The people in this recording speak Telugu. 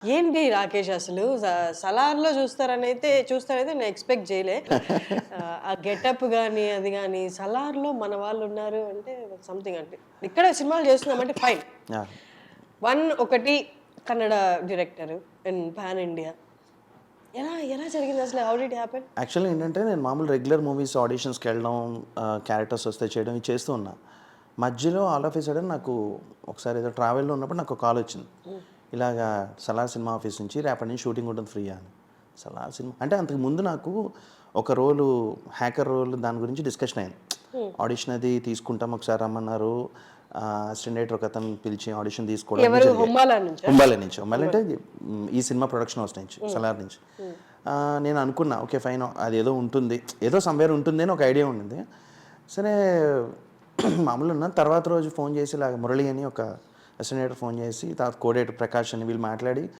ఏంటి రాకేష్ అసలు సలార్‌లో చూస్తారైతే నేను ఎక్స్‌పెక్ట్ చేయలే. ఆ గెటప్ గాని, అది గాని సలార్‌లో మన వాళ్ళున్నారు అంటే సంథింగ్ అంటే. ఇక్కడే సినిమాలు చేస్తున్నామంటే ఫైన్. యాహ్! ఒకటి Kannada director in pan India. ఎలా ఎలా జరిగింది అసలు? How did happen? యాక్చువల్‌గా ఏంటంటే నేను మామూలు రెగ్యులర్ మూవీస్ ఆడిషన్స్‌కెళ్ళడం, క్యారెక్టర్స్ వస్తే చేయడం ఇవి చేస్తూ ఉన్నా. మధ్యలో ఆల్ ఆఫ్ ఎ సడెన్ నాకు ఒకసారి ఏదో ట్రావెల్‌లో ఉన్నప్పుడు నాకు కాల్ వచ్చింది. ఇలాగా 'సలార్' సినిమా ఆఫీస్ నుంచి రేపటి నుంచి షూటింగ్ ఉంటుంది ఫ్రీయా అని. 'సలార్' సినిమా అంటే అంతకు ముందు నాకు ఒక రోలు హ్యాకర్ రోల్ దాని గురించి డిస్కషన్ అయింది. ఆడిషన్ అది తీసుకుంటాం ఒకసారి రమ్మన్నారు. అసిస్టెంట్ డైరెక్టర్ ఒకతను పిలిచి ఆడిషన్ తీసుకోవడం ఎవరు జరిగాయి. హుంబాలా నుంచా? హుంబాలే నుంచి. హుంబాలే అంటే ఈ సినిమా ప్రొడక్షన్ హౌస్ నుంచి, 'సలార్' నుంచి. నేను అనుకున్నా ఓకే ఫైన్ అదేదో ఉంటుంది, ఏదో సమ్‌వేర్ ఉంటుంది అని ఒక ఐడియా ఉండింది. సరే మామూలుగా ఉన్నాను. తర్వాత రోజు ఫోన్ చేసి ఇలాగ మురళి అని ఒక అసిస్టెంట్ డైరెక్టర్ ఫోన్ చేసి తర్వాత కో డైరెక్టర్ ప్రకాష్ అని వీళ్ళు మాట్లాడి